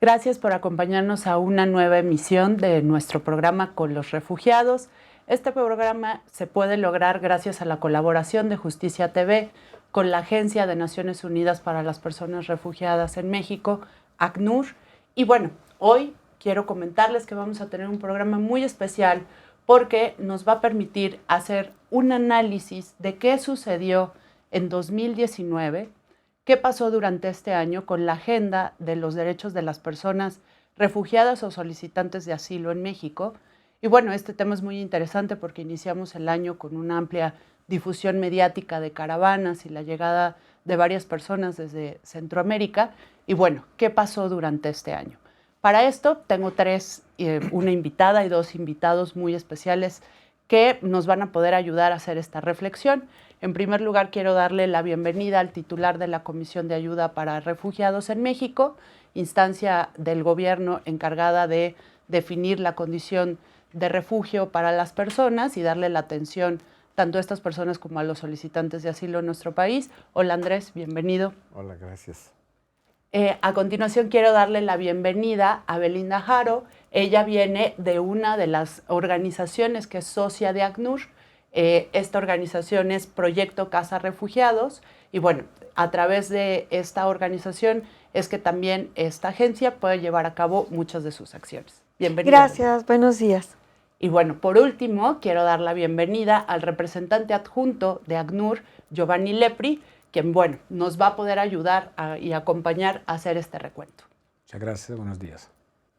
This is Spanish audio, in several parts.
Gracias por acompañarnos a una nueva emisión de nuestro programa Con los Refugiados. Este programa se puede lograr gracias a la colaboración de Justicia TV con la Agencia de Naciones Unidas para las Personas Refugiadas en México, ACNUR. Y bueno, hoy quiero comentarles que vamos a tener un programa muy especial porque nos va a permitir hacer un análisis de qué sucedió en 2019, qué pasó durante este año con la agenda de los derechos de las personas refugiadas o solicitantes de asilo en México. Y bueno, este tema es muy interesante porque iniciamos el año con una amplia difusión mediática de caravanas y la llegada de varias personas desde Centroamérica. Y bueno, ¿qué pasó durante este año? Para esto tengo una invitada y dos invitados muy especiales que nos van a poder ayudar a hacer esta reflexión. En primer lugar, quiero darle la bienvenida al titular de la Comisión de Ayuda para Refugiados en México, instancia del gobierno encargada de definir la condición de refugio para las personas y darle la atención tanto a estas personas como a los solicitantes de asilo en nuestro país. Hola Andrés, bienvenido. Hola, gracias. A continuación quiero darle la bienvenida a Belinda Jaro. Ella viene de una de las organizaciones que es socia de ACNUR. Esta organización es Proyecto Casa Refugiados y bueno, a través de esta organización es que también esta agencia puede llevar a cabo muchas de sus acciones. Bienvenida. Gracias, buenos días. Y bueno, por último, quiero dar la bienvenida al representante adjunto de ACNUR, Giovanni Lepri, quien, bueno, nos va a poder ayudar y acompañar a hacer este recuento. Muchas gracias, buenos días.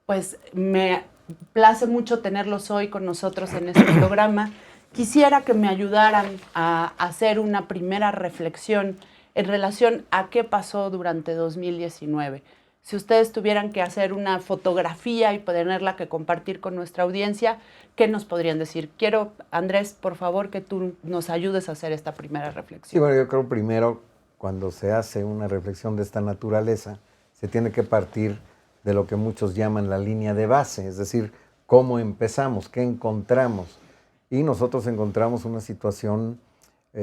Pues me place mucho tenerlos hoy con nosotros en este programa. Quisiera que me ayudaran a hacer una primera reflexión en relación a qué pasó durante 2019. Si ustedes tuvieran que hacer una fotografía y tenerla que compartir con nuestra audiencia, ¿qué nos podrían decir? Quiero, Andrés, por favor, que tú nos ayudes a hacer esta primera reflexión. Sí, bueno, yo creo primero, cuando se hace una reflexión de esta naturaleza, se tiene que partir de lo que muchos llaman la línea de base, es decir, cómo empezamos, qué encontramos. Y nosotros encontramos una situación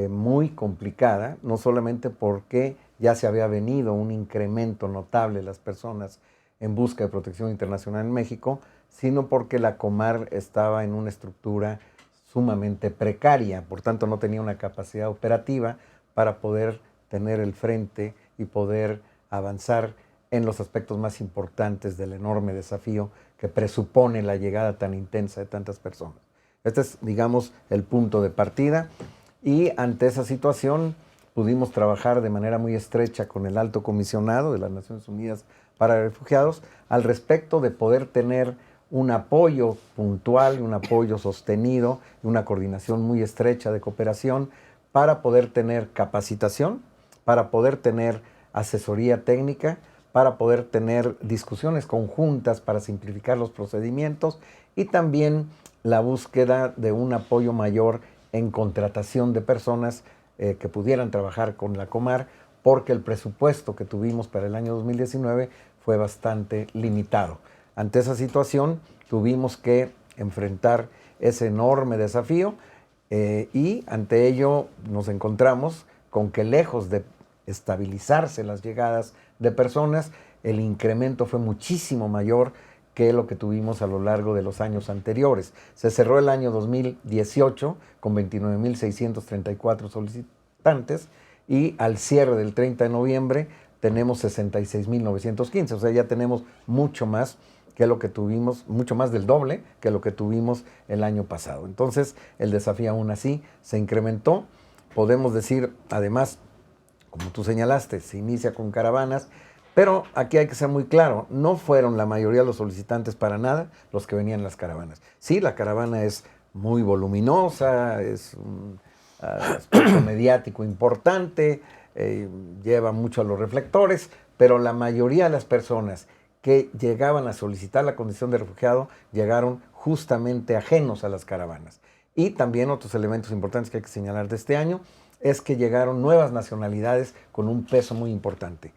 muy complicada, no solamente porque ya se había venido un incremento notable de las personas en busca de protección internacional en México, sino porque la Comar estaba en una estructura sumamente precaria, por tanto no tenía una capacidad operativa para poder tener el frente y poder avanzar en los aspectos más importantes del enorme desafío que presupone la llegada tan intensa de tantas personas. Este es, digamos, el punto de partida y ante esa situación pudimos trabajar de manera muy estrecha con el Alto Comisionado de las Naciones Unidas para Refugiados al respecto de poder tener un apoyo puntual, un apoyo sostenido, una coordinación muy estrecha de cooperación para poder tener capacitación, para poder tener asesoría técnica, para poder tener discusiones conjuntas para simplificar los procedimientos y también la búsqueda de un apoyo mayor en contratación de personas que pudieran trabajar con la Comar, porque el presupuesto que tuvimos para el año 2019 fue bastante limitado. Ante esa situación tuvimos que enfrentar ese enorme desafío y ante ello nos encontramos con que lejos de estabilizarse las llegadas de personas, el incremento fue muchísimo mayor que lo que tuvimos a lo largo de los años anteriores. Se cerró el año 2018 con 29.634 solicitantes y al cierre del 30 de noviembre tenemos 66.915, o sea, ya tenemos mucho más que lo que tuvimos, mucho más del doble que lo que tuvimos el año pasado. Entonces, el desafío aún así se incrementó. Podemos decir, además, como tú señalaste, se inicia con caravanas, pero aquí hay que ser muy claro, no fueron la mayoría de los solicitantes para nada los que venían en las caravanas. Sí, la caravana es muy voluminosa, es un aspecto mediático importante, lleva mucho a los reflectores, pero la mayoría de las personas que llegaban a solicitar la condición de refugiado llegaron justamente ajenos a las caravanas. Y también otros elementos importantes que hay que señalar de este año es que llegaron nuevas nacionalidades con un peso muy importante.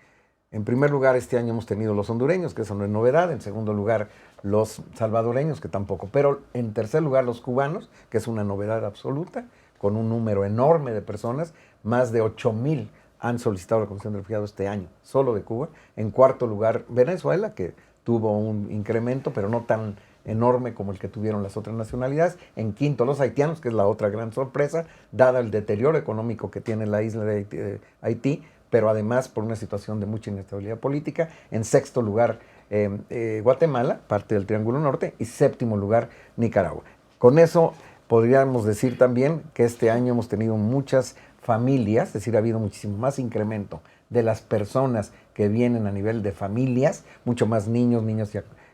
En primer lugar, este año hemos tenido los hondureños, que eso no es novedad. En segundo lugar, los salvadoreños, que tampoco. Pero en tercer lugar, los cubanos, que es una novedad absoluta, con un número enorme de personas. Más de 8,000 han solicitado la condición de refugiado este año, solo de Cuba. En cuarto lugar, Venezuela, que tuvo un incremento, pero no tan enorme como el que tuvieron las otras nacionalidades. En quinto, los haitianos, que es la otra gran sorpresa, dada el deterioro económico que tiene la isla de Haití, pero además por una situación de mucha inestabilidad política. En sexto lugar, Guatemala, parte del Triángulo Norte, y séptimo lugar, Nicaragua. Con eso podríamos decir también que este año hemos tenido muchas familias, es decir, ha habido muchísimo más incremento de las personas que vienen a nivel de familias, mucho más niños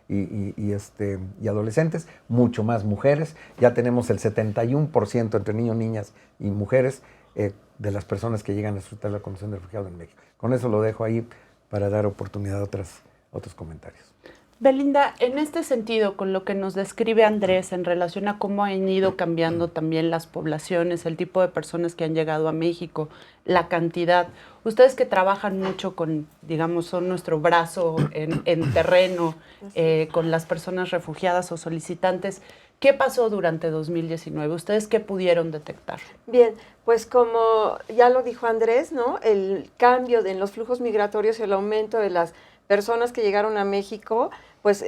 y adolescentes, mucho más mujeres. Ya tenemos el 71% entre niños, niñas y mujeres de las personas que llegan a solicitar la condición de refugiado en México. Con eso lo dejo ahí para dar oportunidad a otros comentarios. Belinda, en este sentido, con lo que nos describe Andrés en relación a cómo han ido cambiando también las poblaciones, el tipo de personas que han llegado a México, la cantidad, ustedes que trabajan mucho con, digamos, son nuestro brazo en terreno con las personas refugiadas o solicitantes, ¿qué pasó durante 2019? ¿Ustedes qué pudieron detectar? Bien, pues como ya lo dijo Andrés, ¿no? El cambio en los flujos migratorios y el aumento de las personas que llegaron a México, pues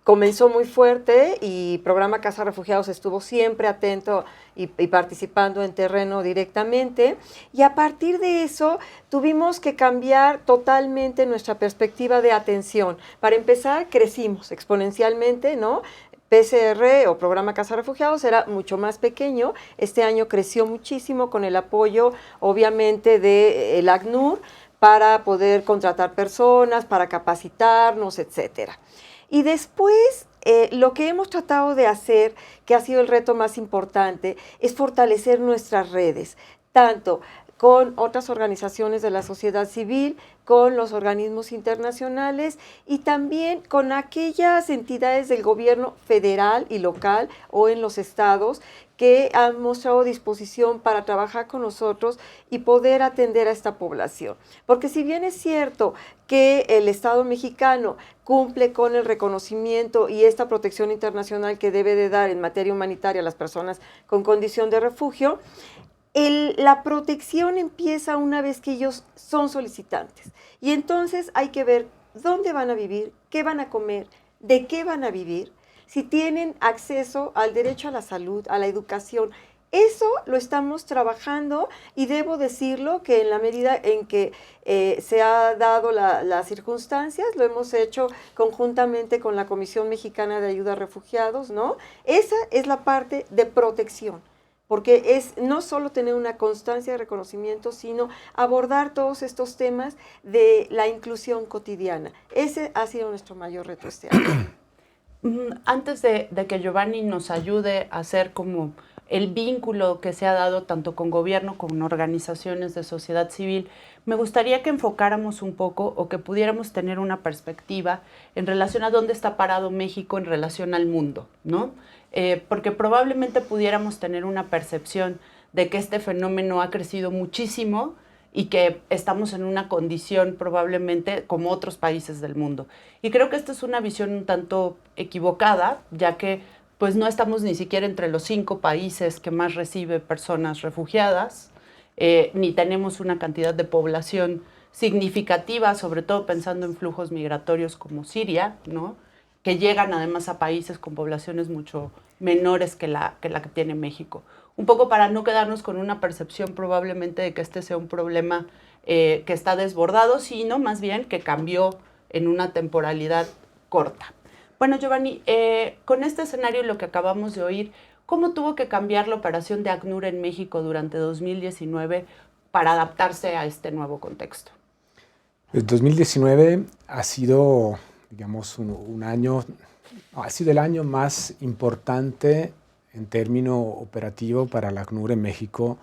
comenzó muy fuerte y Programa Casa Refugiados estuvo siempre atento y participando en terreno directamente. Y a partir de eso tuvimos que cambiar totalmente nuestra perspectiva de atención. Para empezar, crecimos exponencialmente, ¿no? PCR o Programa Casa Refugiados era mucho más pequeño. Este año creció muchísimo con el apoyo, obviamente, del ACNUR, para poder contratar personas, para capacitarnos, etcétera. Y después, lo que hemos tratado de hacer, que ha sido el reto más importante, es fortalecer nuestras redes, tanto con otras organizaciones de la sociedad civil, con los organismos internacionales y también con aquellas entidades del gobierno federal y local o en los estados que han mostrado disposición para trabajar con nosotros y poder atender a esta población. Porque si bien es cierto que el Estado mexicano cumple con el reconocimiento y esta protección internacional que debe de dar en materia humanitaria a las personas con condición de refugio, la protección empieza una vez que ellos son solicitantes. Y entonces hay que ver dónde van a vivir, qué van a comer, de qué van a vivir, si tienen acceso al derecho a la salud, a la educación. Eso lo estamos trabajando y debo decirlo que en la medida en que se ha dado las circunstancias, lo hemos hecho conjuntamente con la Comisión Mexicana de Ayuda a Refugiados, ¿no? Esa es la parte de protección, porque es no solo tener una constancia de reconocimiento, sino abordar todos estos temas de la inclusión cotidiana. Ese ha sido nuestro mayor reto este año. Antes de que Giovanni nos ayude a hacer como el vínculo que se ha dado tanto con gobierno como con organizaciones de sociedad civil, me gustaría que enfocáramos un poco o que pudiéramos tener una perspectiva en relación a dónde está parado México en relación al mundo, ¿no? Porque probablemente pudiéramos tener una percepción de que este fenómeno ha crecido muchísimo y que estamos en una condición probablemente como otros países del mundo. Y creo que esta es una visión un tanto equivocada, ya que pues no estamos ni siquiera entre los 5 países que más recibe personas refugiadas, ni tenemos una cantidad de población significativa, sobre todo pensando en flujos migratorios como Siria, ¿no? Que llegan además a países con poblaciones mucho menores que la que tiene México. Un poco para no quedarnos con una percepción probablemente de que este sea un problema que está desbordado, sino más bien que cambió en una temporalidad corta. Bueno, Giovanni, con este escenario y lo que acabamos de oír, ¿cómo tuvo que cambiar la operación de ACNUR en México durante 2019 para adaptarse a este nuevo contexto? El 2019 ha sido, digamos, un año, ha sido el año más importante en término operativo para la ACNUR en México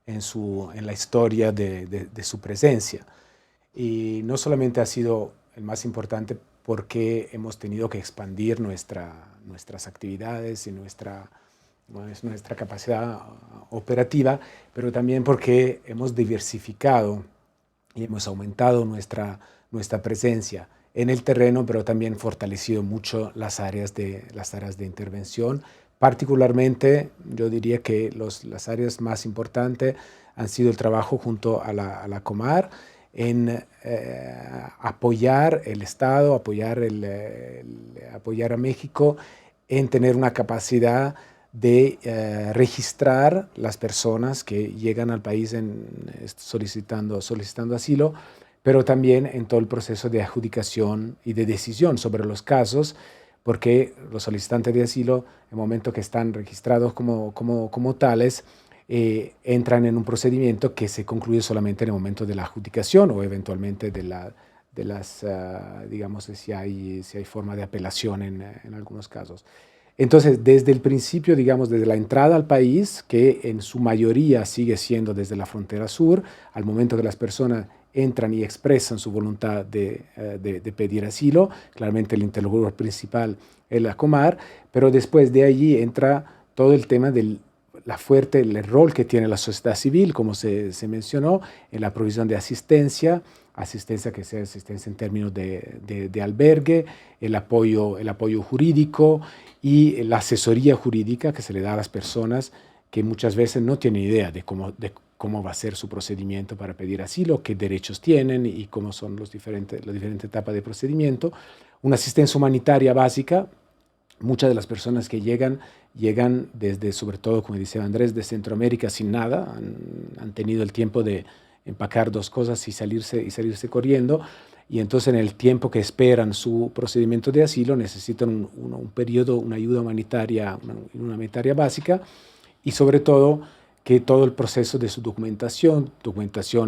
en la historia de su presencia. Y no solamente ha sido el más importante porque hemos tenido que expandir nuestras actividades y nuestra capacidad operativa, pero también porque hemos diversificado y hemos aumentado nuestra presencia en el terreno, pero también fortalecido mucho las áreas de intervención. Particularmente, yo diría que las áreas más importantes han sido el trabajo junto a la Comar, en apoyar el Estado, apoyar a México en tener una capacidad de registrar las personas que llegan al país solicitando asilo, pero también en todo el proceso de adjudicación y de decisión sobre los casos, porque los solicitantes de asilo, en el momento que están registrados como tales, entran en un procedimiento que se concluye solamente en el momento de la adjudicación o eventualmente digamos, si hay forma de apelación en algunos casos. Entonces, desde el principio, digamos, desde la entrada al país, que en su mayoría sigue siendo desde la frontera sur, al momento que las personas entran y expresan su voluntad de pedir asilo, claramente el interlocutor principal es la Comar, pero después de allí entra todo el tema del el rol que tiene la sociedad civil, como se mencionó, en la provisión de asistencia que sea asistencia en términos de albergue, el apoyo jurídico y la asesoría jurídica que se le da a las personas que muchas veces no tienen idea de cómo va a ser su procedimiento para pedir asilo, qué derechos tienen y cómo son las diferentes etapas de procedimiento. Una asistencia humanitaria básica. Muchas de las personas que llegan desde, sobre todo, como decía Andrés, de Centroamérica sin nada, han tenido el tiempo de empacar dos cosas y salirse corriendo, y entonces en el tiempo que esperan su procedimiento de asilo necesitan un periodo, una ayuda humanitaria, una humanitaria básica, y sobre todo que todo el proceso de su documentación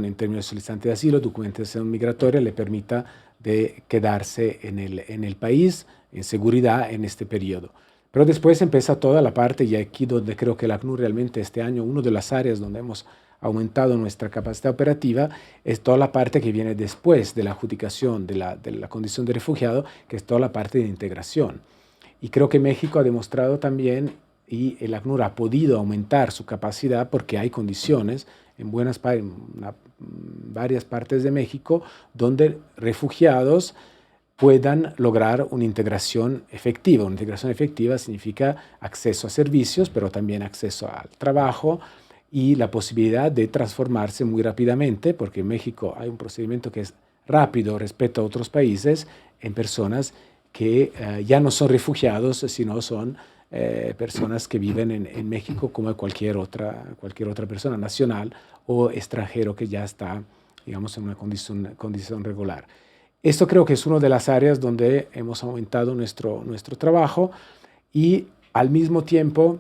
en términos de solicitante de asilo, documentación migratoria, le permita de quedarse en el país en seguridad en este periodo. Pero después empieza toda la parte, y aquí donde creo que la ACNUR realmente este año, una de las áreas donde hemos aumentado nuestra capacidad operativa, es toda la parte que viene después de la adjudicación de la condición de refugiado, que es toda la parte de integración. Y creo que México ha demostrado también, y el ACNUR ha podido aumentar su capacidad porque hay condiciones en varias partes de México donde refugiados puedan lograr una integración efectiva. Una integración efectiva significa acceso a servicios, pero también acceso al trabajo y la posibilidad de transformarse muy rápidamente, porque en México hay un procedimiento que es rápido respecto a otros países, en personas que ya no son refugiados, sino son personas que viven en México como cualquier otra persona nacional o extranjero que ya está, digamos, en una condición regular. Esto creo que es una de las áreas donde hemos aumentado nuestro trabajo, y al mismo tiempo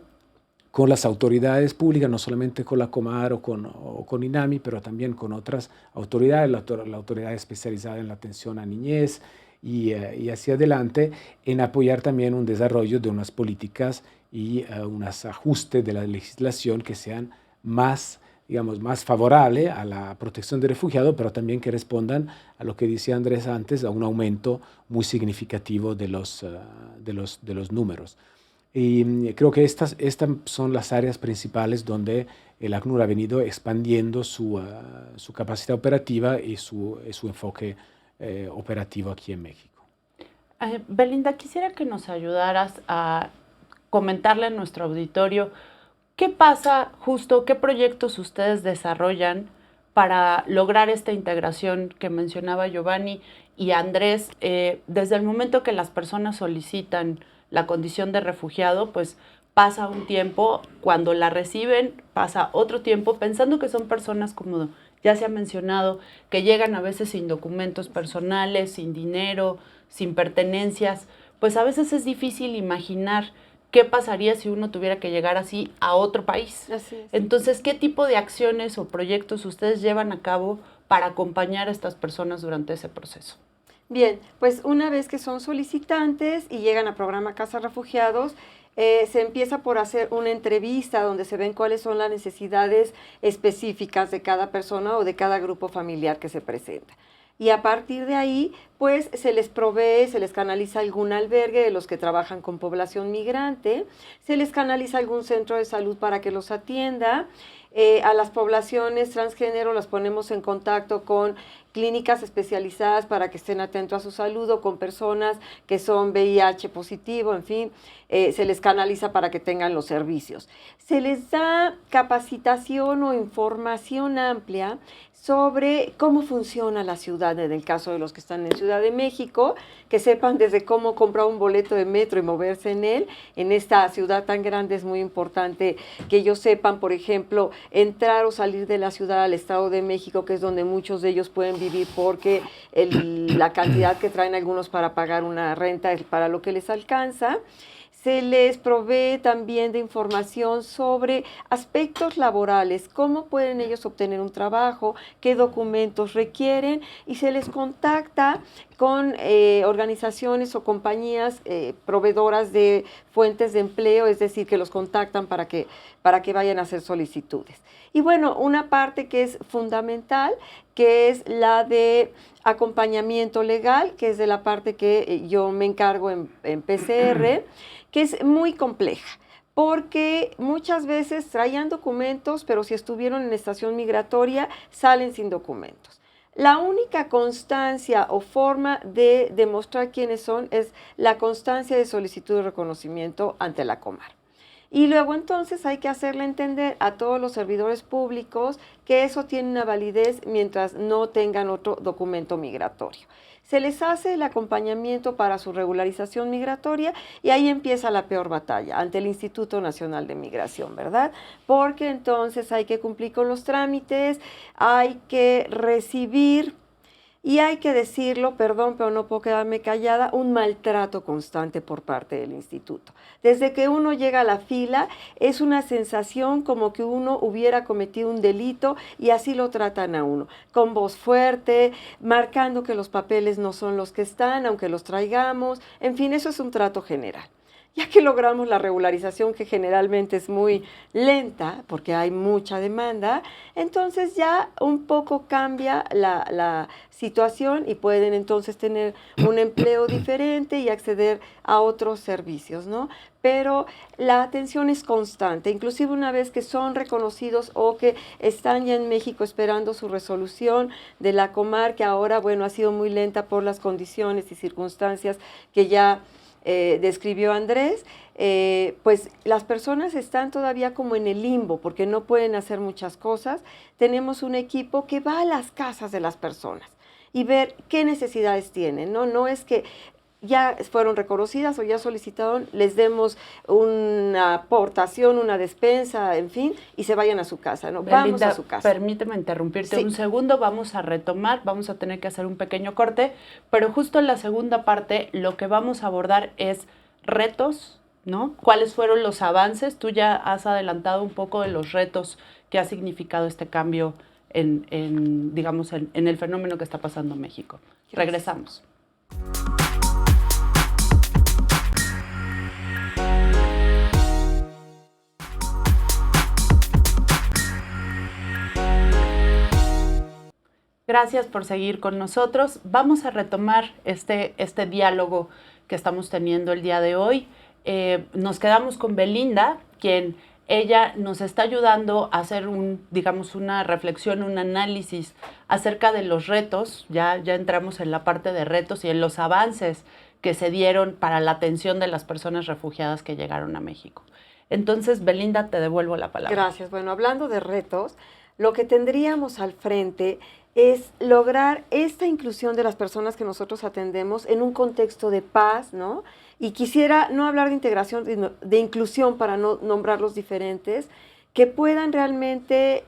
con las autoridades públicas, no solamente con la Comar o con INAMI, pero también con otras autoridades, la autoridad especializada en la atención a niñez y hacia adelante, en apoyar también un desarrollo de unas políticas y unos ajustes de la legislación que sean más favorable a la protección de refugiados, pero también que respondan a lo que decía Andrés antes, a un aumento muy significativo de los números. Y creo que estas son las áreas principales donde el ACNUR ha venido expandiendo su capacidad operativa y su enfoque operativo aquí en México. Belinda, quisiera que nos ayudaras a comentarle a nuestro auditorio ¿qué pasa justo, qué proyectos ustedes desarrollan para lograr esta integración que mencionaba Giovanni y Andrés? Desde el momento que las personas solicitan la condición de refugiado, pues pasa un tiempo, cuando la reciben pasa otro tiempo, pensando que son personas, como ya se ha mencionado, que llegan a veces sin documentos personales, sin dinero, sin pertenencias, pues a veces es difícil imaginar ¿qué pasaría si uno tuviera que llegar así a otro país? Así es. Entonces, ¿qué tipo de acciones o proyectos ustedes llevan a cabo para acompañar a estas personas durante ese proceso? Bien, pues una vez que son solicitantes y llegan al programa Casa Refugiados, se empieza por hacer una entrevista donde se ven cuáles son las necesidades específicas de cada persona o de cada grupo familiar que se presenta. Y a partir de ahí, pues se les provee, se les canaliza algún albergue de los que trabajan con población migrante, se les canaliza algún centro de salud para que los atienda. A las poblaciones transgénero las ponemos en contacto con clínicas especializadas para que estén atentos a su salud, o con personas que son VIH positivo, en fin, se les canaliza para que tengan los servicios. Se les da capacitación o información amplia sobre cómo funciona la ciudad, en el caso de los que están en Ciudad de México, que sepan desde cómo comprar un boleto de metro y moverse en él. En esta ciudad tan grande es muy importante que ellos sepan, por ejemplo, entrar o salir de la ciudad al Estado de México, que es donde muchos de ellos pueden vivir, porque la cantidad que traen algunos para pagar una renta es para lo que les alcanza. Se les provee también de información sobre aspectos laborales, cómo pueden ellos obtener un trabajo, qué documentos requieren, y se les contacta con organizaciones o compañías proveedoras de fuentes de empleo, es decir, que los contactan para que vayan a hacer solicitudes. Y bueno, una parte que es fundamental, que es la de acompañamiento legal, que es de la parte que yo me encargo en PCR, que es muy compleja, porque muchas veces traían documentos, pero si estuvieron en estación migratoria, salen sin documentos. La única constancia o forma de demostrar quiénes son es la constancia de solicitud de reconocimiento ante la Comar. Y luego entonces hay que hacerle entender a todos los servidores públicos que eso tiene una validez mientras no tengan otro documento migratorio. Se les hace el acompañamiento para su regularización migratoria, y ahí empieza la peor batalla ante el Instituto Nacional de Migración, ¿verdad? Porque entonces hay que cumplir con los trámites, hay que recibir, y hay que decirlo, perdón, pero no puedo quedarme callada, un maltrato constante por parte del instituto. Desde que uno llega a la fila, es una sensación como que uno hubiera cometido un delito, y así lo tratan a uno, con voz fuerte, marcando que los papeles no son los que están, aunque los traigamos. En fin, eso es un trato general. Ya que logramos la regularización, que generalmente es muy lenta porque hay mucha demanda, entonces ya un poco cambia la situación, y pueden entonces tener un empleo diferente y acceder a otros servicios, ¿no? Pero la atención es constante, inclusive una vez que son reconocidos o que están ya en México esperando su resolución de la Comar, que ahora, bueno, ha sido muy lenta por las condiciones y circunstancias que ya describió Andrés, pues las personas están todavía como en el limbo porque no pueden hacer muchas cosas. Tenemos un equipo que va a las casas de las personas y ver qué necesidades tienen, ¿no? No es que ya fueron reconocidas o ya solicitaron, les demos una aportación, una despensa, en fin, y se vayan a su casa, ¿no? Belinda, vamos a su casa. Permíteme interrumpirte Sí. un segundo, vamos a retomar, vamos a tener que hacer un pequeño corte, pero justo en la segunda parte lo que vamos a abordar es retos, ¿no? ¿Cuáles fueron los avances? Tú ya has adelantado un poco de los retos que ha significado este cambio en el fenómeno que está pasando en México. Gracias. Regresamos. Gracias por seguir con nosotros. Vamos a retomar este diálogo que estamos teniendo el día de hoy. Nos quedamos con Belinda, quien ella nos está ayudando a hacer una reflexión, un análisis acerca de los retos. Ya entramos en la parte de retos y en los avances que se dieron para la atención de las personas refugiadas que llegaron a México. Entonces, Belinda, te devuelvo la palabra. Gracias. Bueno, hablando de retos, lo que tendríamos al frente es lograr esta inclusión de las personas que nosotros atendemos en un contexto de paz, ¿no? Y quisiera no hablar de integración, sino de inclusión, para no nombrarlos diferentes, que puedan realmente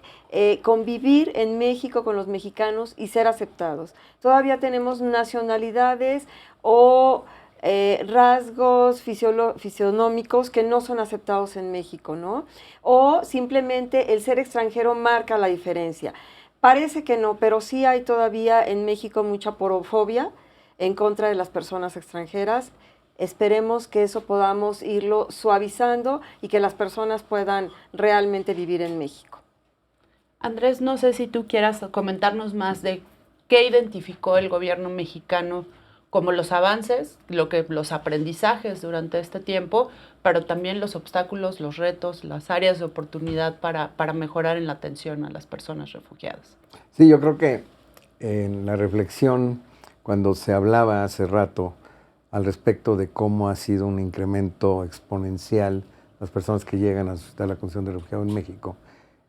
convivir en México con los mexicanos y ser aceptados. Todavía tenemos nacionalidades o rasgos fisionómicos que no son aceptados en México, ¿no? O simplemente el ser extranjero marca la diferencia. Parece que no, pero sí hay todavía en México mucha porofobia en contra de las personas extranjeras. Esperemos que eso podamos irlo suavizando y que las personas puedan realmente vivir en México. Andrés, no sé si tú quieras comentarnos más de qué identificó el gobierno mexicano como los avances, los aprendizajes durante este tiempo, pero también los obstáculos, los retos, las áreas de oportunidad para mejorar en la atención a las personas refugiadas. Sí, yo creo que en la reflexión, cuando se hablaba hace rato al respecto de cómo ha sido un incremento exponencial las personas que llegan a solicitar la condición de refugiado en México,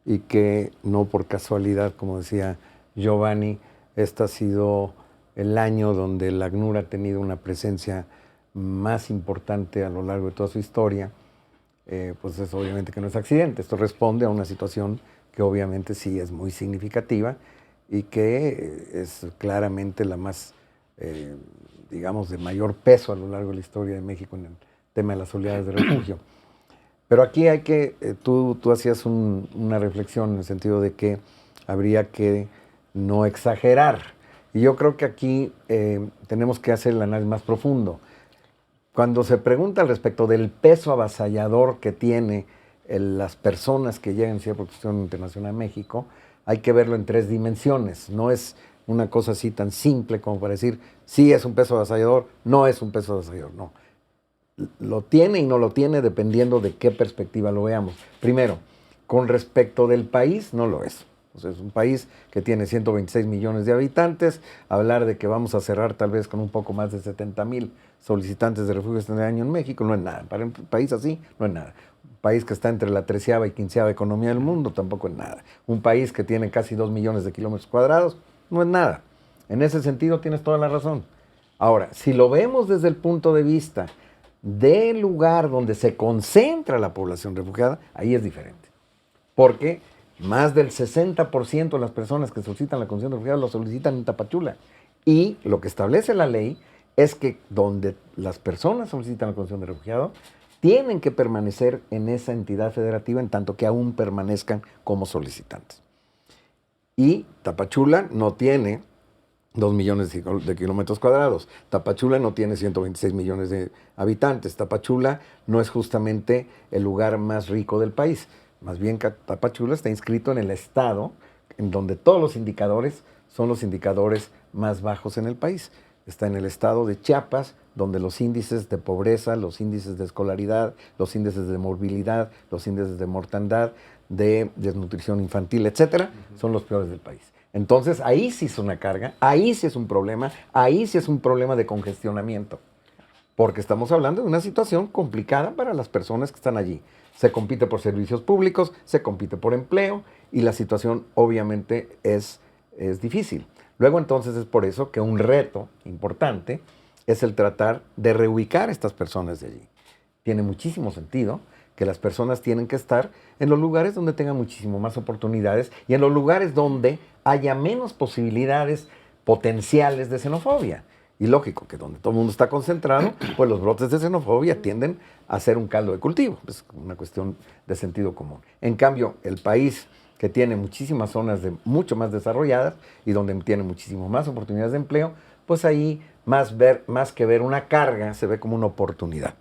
y que no por casualidad, como decía Giovanni, este ha sido el año donde el ACNUR ha tenido una presencia más importante a lo largo de toda su historia, pues es obviamente que no es accidente. Esto responde a una situación que obviamente sí es muy significativa y que es claramente la más, digamos, de mayor peso a lo largo de la historia de México en el tema de las oleadas de refugio. Pero aquí hay que, tú hacías una reflexión en el sentido de que habría que no exagerar. Y yo creo que aquí tenemos que hacer el análisis más profundo. Cuando se pregunta al respecto del peso avasallador que tiene las personas que llegan a protección internacional a México, hay que verlo en 3 dimensiones. No es una cosa así tan simple como para decir, sí es un peso avasallador, no es un peso avasallador, no. Lo tiene y no lo tiene dependiendo de qué perspectiva lo veamos. Primero, con respecto del país, no lo es. O sea, es un país que tiene 126 millones de habitantes. Hablar de que vamos a cerrar tal vez con un poco más de 70,000 solicitantes de refugio este año en México no es nada. Para un país así, no es nada. Un país que está entre la 13ª y 15ª economía del mundo tampoco es nada. Un país que tiene casi 2 millones de kilómetros cuadrados no es nada. En ese sentido tienes toda la razón. Ahora, si lo vemos desde el punto de vista del lugar donde se concentra la población refugiada, ahí es diferente. Porque más del 60% de las personas que solicitan la condición de refugiado lo solicitan en Tapachula. Y lo que establece la ley es que donde las personas solicitan la condición de refugiado, tienen que permanecer en esa entidad federativa en tanto que aún permanezcan como solicitantes. Y Tapachula no tiene 2 millones de kilómetros cuadrados. Tapachula no tiene 126 millones de habitantes. Tapachula no es justamente el lugar más rico del país. Más bien Tapachula está inscrito en el estado en donde todos los indicadores son los indicadores más bajos en el país. Está en el estado de Chiapas, donde los índices de pobreza, los índices de escolaridad, los índices de morbilidad, los índices de mortandad, de desnutrición infantil, etcétera, son los peores del país. Entonces, ahí sí es una carga, ahí sí es un problema, ahí sí es un problema de congestionamiento, porque estamos hablando de una situación complicada para las personas que están allí. Se compite por servicios públicos, se compite por empleo y la situación obviamente es difícil. Luego entonces es por eso que un reto importante es el tratar de reubicar a estas personas de allí. Tiene muchísimo sentido que las personas tienen que estar en los lugares donde tengan muchísimo más oportunidades y en los lugares donde haya menos posibilidades potenciales de xenofobia. Y lógico que donde todo el mundo está concentrado, pues los brotes de xenofobia tienden a ser un caldo de cultivo. Es una cuestión de sentido común. En cambio, el país que tiene muchísimas zonas mucho más desarrolladas y donde tiene muchísimo más oportunidades de empleo, pues ahí más que ver una carga, se ve como una oportunidad.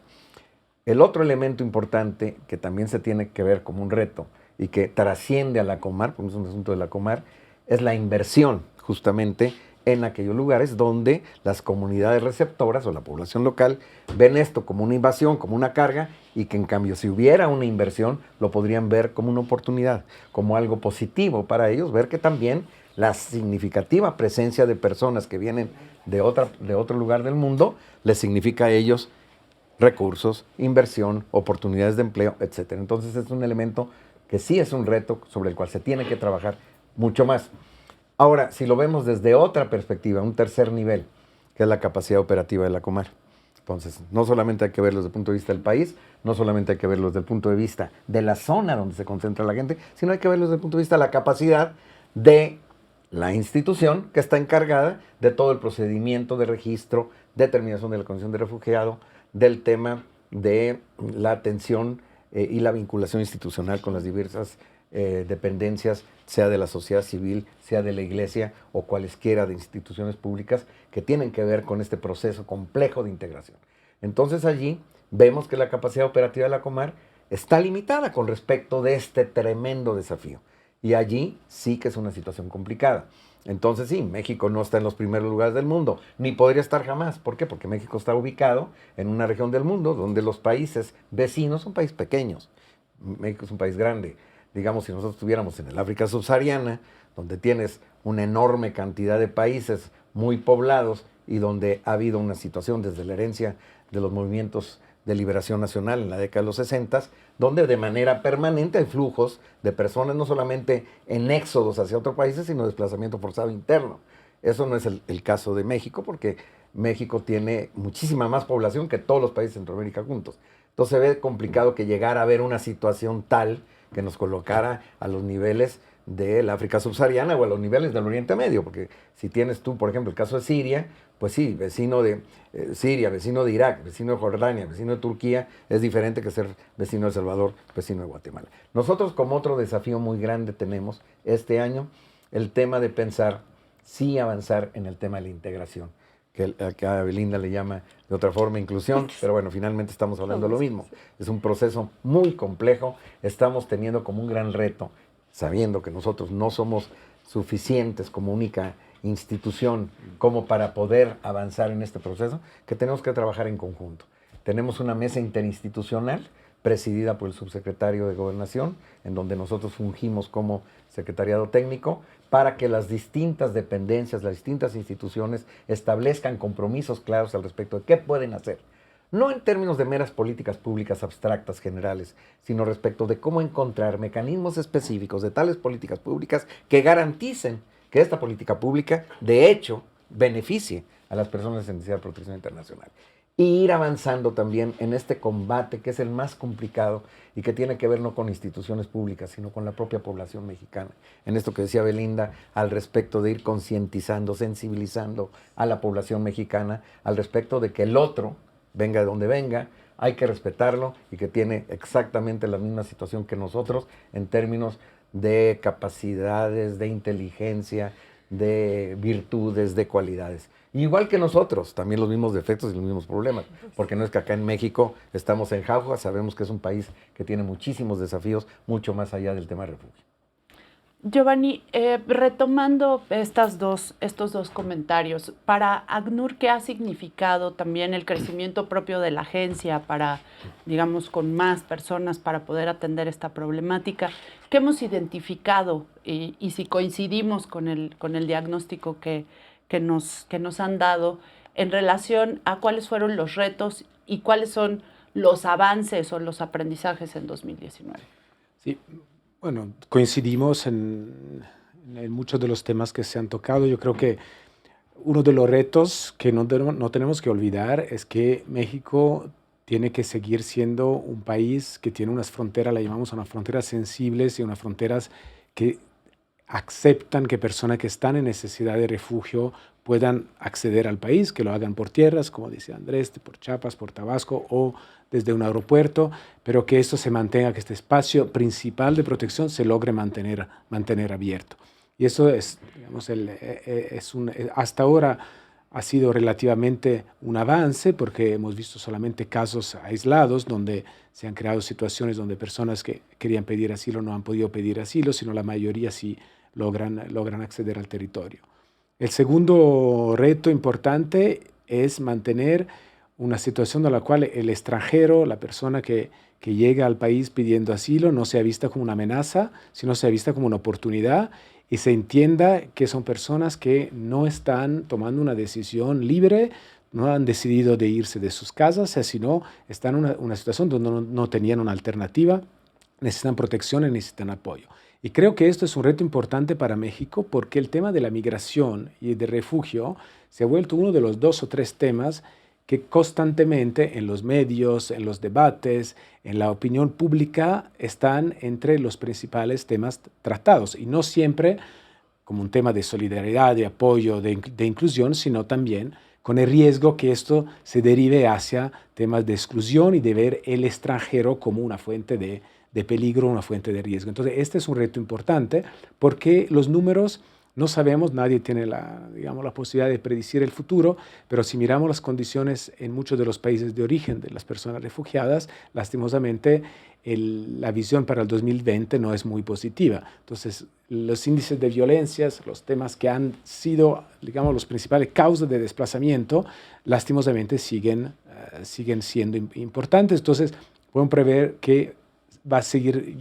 El otro elemento importante que también se tiene que ver como un reto y que trasciende a la Comar, porque es un asunto de la Comar, es la inversión justamente en aquellos lugares donde las comunidades receptoras o la población local ven esto como una invasión, como una carga, y que en cambio si hubiera una inversión lo podrían ver como una oportunidad, como algo positivo para ellos, ver que también la significativa presencia de personas que vienen de otro lugar del mundo les significa a ellos recursos, inversión, oportunidades de empleo, etc. Entonces es un elemento que sí es un reto sobre el cual se tiene que trabajar mucho más. Ahora, si lo vemos desde otra perspectiva, un tercer nivel, que es la capacidad operativa de la Comar. Entonces, no solamente hay que verlo desde el punto de vista del país, no solamente hay que verlo desde el punto de vista de la zona donde se concentra la gente, sino hay que verlo desde el punto de vista de la capacidad de la institución que está encargada de todo el procedimiento de registro, determinación de la condición de refugiado, del tema de la atención y la vinculación institucional con las diversas dependencias, sea de la sociedad civil, sea de la iglesia o cualesquiera de instituciones públicas que tienen que ver con este proceso complejo de integración. Entonces allí vemos que la capacidad operativa de la Comar está limitada con respecto de este tremendo desafío. Y allí sí que es una situación complicada. Entonces sí, México no está en los primeros lugares del mundo, ni podría estar jamás. ¿Por qué? Porque México está ubicado en una región del mundo donde los países vecinos son países pequeños. México es un país grande. digamos, si nosotros estuviéramos en el África subsahariana, donde tienes una enorme cantidad de países muy poblados y donde ha habido una situación desde la herencia de los movimientos de liberación nacional en la década de los 60, donde de manera permanente hay flujos de personas, no solamente en éxodos hacia otros países, sino desplazamiento forzado interno. Eso no es el caso de México, porque México tiene muchísima más población que todos los países de Centroamérica juntos. Entonces se ve complicado que llegara a haber una situación tal que nos colocara a los niveles del África subsahariana o a los niveles del Oriente Medio, porque si tienes tú, por ejemplo, el caso de Siria, pues sí, vecino de Siria, vecino de Irak, vecino de Jordania, vecino de Turquía, es diferente que ser vecino de El Salvador, vecino de Guatemala. Nosotros, como otro desafío muy grande tenemos este año, el tema de pensar, sí avanzar en el tema de la integración, que a Belinda le llama de otra forma inclusión, pero bueno, finalmente estamos hablando de lo mismo. Es un proceso muy complejo, estamos teniendo como un gran reto, sabiendo que nosotros no somos suficientes como única institución como para poder avanzar en este proceso, que tenemos que trabajar en conjunto. Tenemos una mesa interinstitucional presidida por el subsecretario de Gobernación, en donde nosotros fungimos como secretariado técnico, para que las distintas dependencias, las distintas instituciones establezcan compromisos claros al respecto de qué pueden hacer. No en términos de meras políticas públicas abstractas generales, sino respecto de cómo encontrar mecanismos específicos de tales políticas públicas que garanticen que esta política pública, de hecho, beneficie a las personas en necesidad de protección internacional. Y ir avanzando también en este combate que es el más complicado y que tiene que ver no con instituciones públicas, sino con la propia población mexicana. En esto que decía Belinda, al respecto de ir concientizando, sensibilizando a la población mexicana, al respecto de que el otro, venga de donde venga, hay que respetarlo y que tiene exactamente la misma situación que nosotros en términos de capacidades, de inteligencia, de virtudes, de cualidades. Igual que nosotros, también los mismos defectos y los mismos problemas, porque no es que acá en México estamos en jauja, sabemos que es un país que tiene muchísimos desafíos, mucho más allá del tema de refugio. Giovanni, retomando estos dos comentarios, para ACNUR, ¿qué ha significado también el crecimiento propio de la agencia para, digamos, con más personas para poder atender esta problemática? ¿Qué hemos identificado y si coincidimos con el diagnóstico que nos han dado en relación a cuáles fueron los retos y cuáles son los avances o los aprendizajes en 2019? Sí. Bueno, coincidimos en muchos de los temas que se han tocado. Yo creo que uno de los retos que no tenemos que olvidar es que México tiene que seguir siendo un país que tiene unas fronteras, la llamamos unas fronteras sensibles y unas fronteras que aceptan que personas que están en necesidad de refugio puedan acceder al país, que lo hagan por tierras, como decía Andrés, por Chiapas, por Tabasco o desde un aeropuerto, pero que esto se mantenga, que este espacio principal de protección se logre mantener abierto. Y eso es, digamos, hasta ahora ha sido relativamente un avance, porque hemos visto solamente casos aislados donde se han creado situaciones donde personas que querían pedir asilo no han podido pedir asilo, sino la mayoría sí logran acceder al territorio. El segundo reto importante es mantener una situación en la cual el extranjero, la persona que llega al país pidiendo asilo, no sea vista como una amenaza, sino sea vista como una oportunidad y se entienda que son personas que no están tomando una decisión libre, no han decidido de irse de sus casas, sino están en una situación donde no tenían una alternativa, necesitan protección y necesitan apoyo. Y creo que esto es un reto importante para México porque el tema de la migración y de refugio se ha vuelto uno de los 2 o 3 temas que constantemente en los medios, en los debates, en la opinión pública están entre los principales temas tratados y no siempre como un tema de solidaridad, de apoyo, de inclusión, sino también con el riesgo que esto se derive hacia temas de exclusión y de ver el extranjero como una fuente de peligro, una fuente de riesgo. Entonces, este es un reto importante porque los números no sabemos, nadie tiene la posibilidad de predecir el futuro, pero si miramos las condiciones en muchos de los países de origen de las personas refugiadas, lastimosamente la visión para el 2020 no es muy positiva. Entonces, los índices de violencias, los temas que han sido, los principales causas de desplazamiento, lastimosamente siguen siendo importantes. Entonces, pueden prever que va a seguir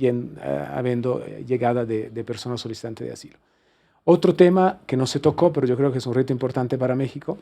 habiendo llegada de personas solicitantes de asilo. Otro tema que no se tocó, pero yo creo que es un reto importante para México.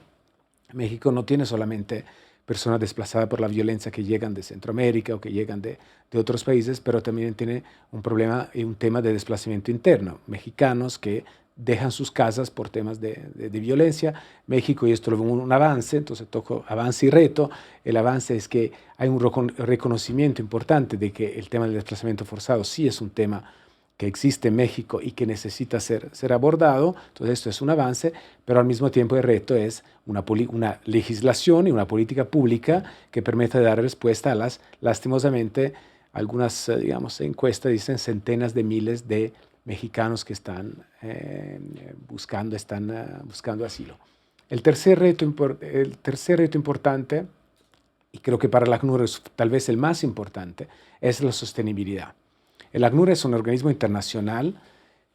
México no tiene solamente personas desplazadas por la violencia que llegan de Centroamérica o que llegan de otros países, pero también tiene un problema y un tema de desplazamiento interno. Mexicanos que dejan sus casas por temas de violencia. México, y esto es un avance, entonces toco avance y reto. El avance es que hay un reconocimiento importante de que el tema del desplazamiento forzado sí es un tema que existe en México y que necesita ser abordado. Entonces esto es un avance, pero al mismo tiempo el reto es una legislación y una política pública que permita dar respuesta a las, lastimosamente, algunas digamos, encuestas dicen centenas de miles de mexicanos que están buscando asilo. El tercer reto importante, y creo que para la ACNUR es tal vez el más importante, es la sostenibilidad. El ACNUR es un organismo internacional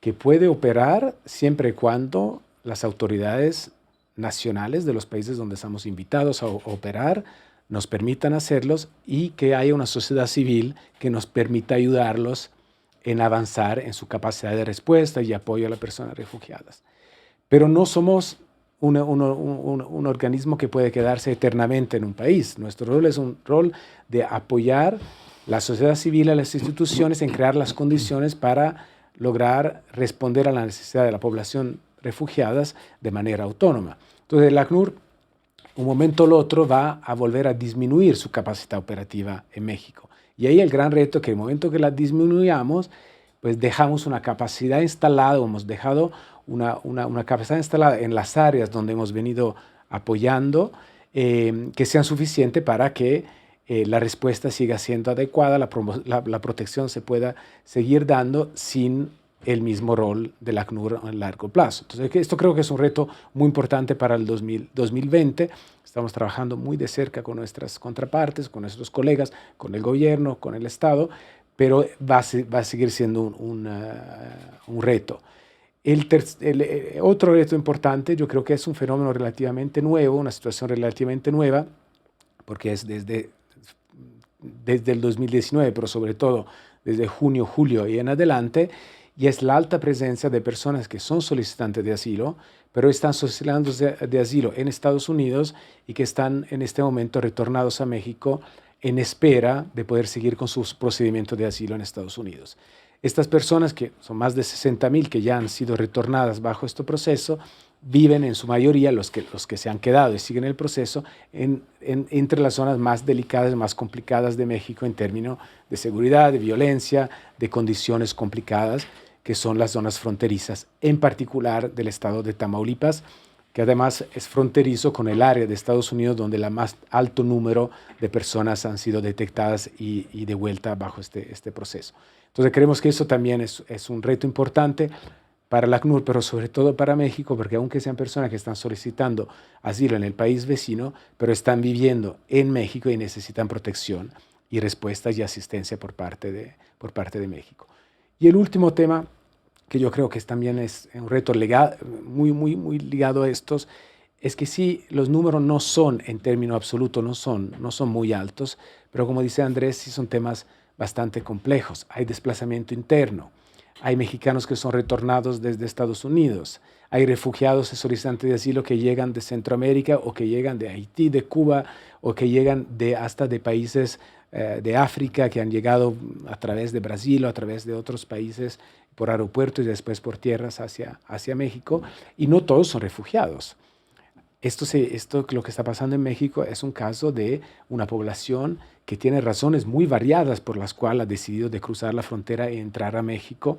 que puede operar siempre y cuando las autoridades nacionales de los países donde estamos invitados a operar nos permitan hacerlos y que haya una sociedad civil que nos permita ayudarlos en avanzar en su capacidad de respuesta y apoyo a las personas refugiadas. Pero no somos un organismo que puede quedarse eternamente en un país. Nuestro rol es un rol de apoyar la sociedad civil, a las instituciones en crear las condiciones para lograr responder a la necesidad de la población refugiadas de manera autónoma. Entonces el ACNUR, un momento o el otro, va a volver a disminuir su capacidad operativa en México. Y ahí el gran reto es que en el momento que la disminuyamos, pues dejamos una capacidad instalada, hemos dejado una capacidad instalada en las áreas donde hemos venido apoyando, que sean suficientes para que la respuesta siga siendo adecuada, la protección se pueda seguir dando sin el mismo rol del ACNUR a largo plazo. Entonces, esto creo que es un reto muy importante para el 2020. Estamos trabajando muy de cerca con nuestras contrapartes, con nuestros colegas, con el gobierno, con el Estado, pero va a seguir siendo un reto. Otro reto importante, yo creo que es un fenómeno relativamente nuevo, una situación relativamente nueva, porque es desde el 2019, pero sobre todo desde junio, julio y en adelante, y es la alta presencia de personas que son solicitantes de asilo, pero están solicitando de asilo en Estados Unidos y que están en este momento retornados a México en espera de poder seguir con sus procedimientos de asilo en Estados Unidos. Estas personas, que son más de 60,000 que ya han sido retornadas bajo este proceso, viven en su mayoría, los que se han quedado y siguen el proceso, entre las zonas más delicadas, más complicadas de México en términos de seguridad, de violencia, de condiciones complicadas, que son las zonas fronterizas, en particular del estado de Tamaulipas, que además es fronterizo con el área de Estados Unidos donde el más alto número de personas han sido detectadas y de vuelta bajo este proceso. Entonces creemos que eso también es un reto importante para la ACNUR, pero sobre todo para México, porque aunque sean personas que están solicitando asilo en el país vecino, pero están viviendo en México y necesitan protección y respuestas y asistencia por parte de México. Y el último tema, que yo creo que también es un reto muy ligado a estos, es que sí, los números no son, en términos absolutos, no son muy altos, pero como dice Andrés, sí son temas bastante complejos. Hay desplazamiento interno. Hay mexicanos que son retornados desde Estados Unidos. Hay refugiados y solicitantes de asilo que llegan de Centroamérica o que llegan de Haití, de Cuba o que llegan hasta de países de África, que han llegado a través de Brasil o a través de otros países por aeropuertos y después por tierras hacia México. Y no todos son refugiados. Esto lo que está pasando en México es un caso de una población que tiene razones muy variadas por las cuales ha decidido de cruzar la frontera y entrar a México.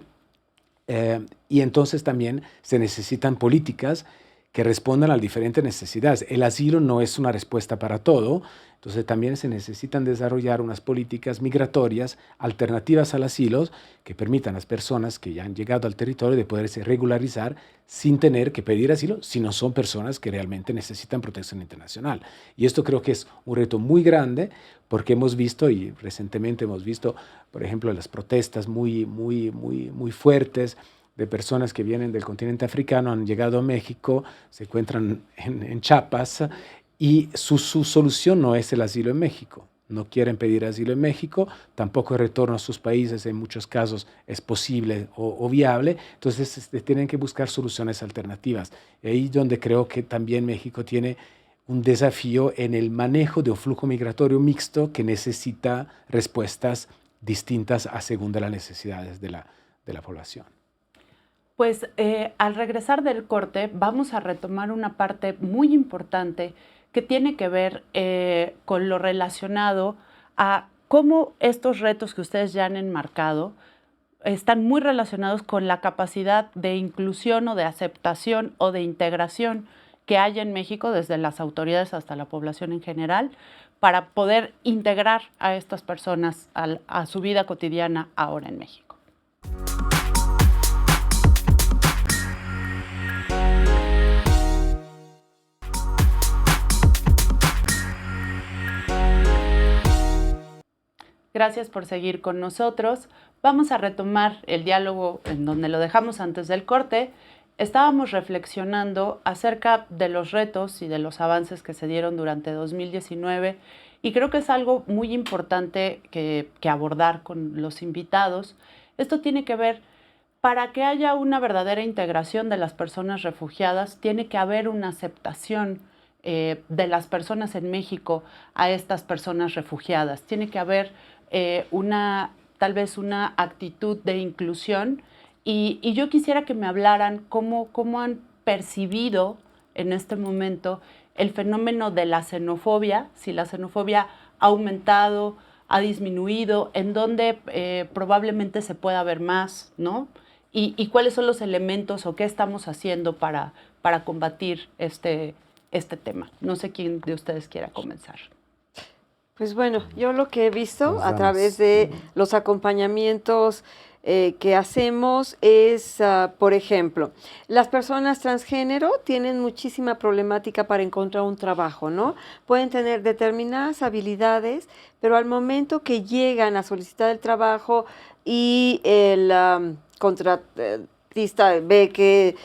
Y entonces también se necesitan políticas que respondan a diferentes necesidades. El asilo no es una respuesta para todo, entonces también se necesitan desarrollar unas políticas migratorias alternativas al asilo que permitan a las personas que ya han llegado al territorio de poderse regularizar sin tener que pedir asilo, si no son personas que realmente necesitan protección internacional. Y esto creo que es un reto muy grande porque hemos visto, y recientemente hemos visto, por ejemplo, las protestas muy fuertes de personas que vienen del continente africano, han llegado a México, se encuentran en Chiapas, y su solución no es el asilo en México. no quieren pedir asilo en México, tampoco el retorno a sus países en muchos casos es posible o viable, entonces tienen que buscar soluciones alternativas. Y ahí es donde creo que también México tiene un desafío en el manejo de un flujo migratorio mixto que necesita respuestas distintas a según de las necesidades de la población. Pues al regresar del corte vamos a retomar una parte muy importante que tiene que ver con lo relacionado a cómo estos retos que ustedes ya han enmarcado están muy relacionados con la capacidad de inclusión o de aceptación o de integración que hay en México, desde las autoridades hasta la población en general, para poder integrar a estas personas a su vida cotidiana ahora en México. Gracias por seguir con nosotros. Vamos a retomar el diálogo en donde lo dejamos antes del corte. Estábamos reflexionando acerca de los retos y de los avances que se dieron durante 2019 y creo que es algo muy importante que abordar con los invitados. Esto tiene que ver, para que haya una verdadera integración de las personas refugiadas, tiene que haber una aceptación de las personas en México a estas personas refugiadas. Tiene que haber tal vez una actitud de inclusión. Y yo quisiera que me hablaran cómo han percibido en este momento el fenómeno de la xenofobia, si la xenofobia ha aumentado, ha disminuido, en dónde probablemente se pueda ver más, ¿no? Y cuáles son los elementos o qué estamos haciendo para combatir este tema. No sé quién de ustedes quiera comenzar. Pues bueno, yo lo que he visto a través de los acompañamientos que hacemos es, por ejemplo, las personas transgénero tienen muchísima problemática para encontrar un trabajo, ¿no? Pueden tener determinadas habilidades, pero al momento que llegan a solicitar el trabajo y el contratista ve qué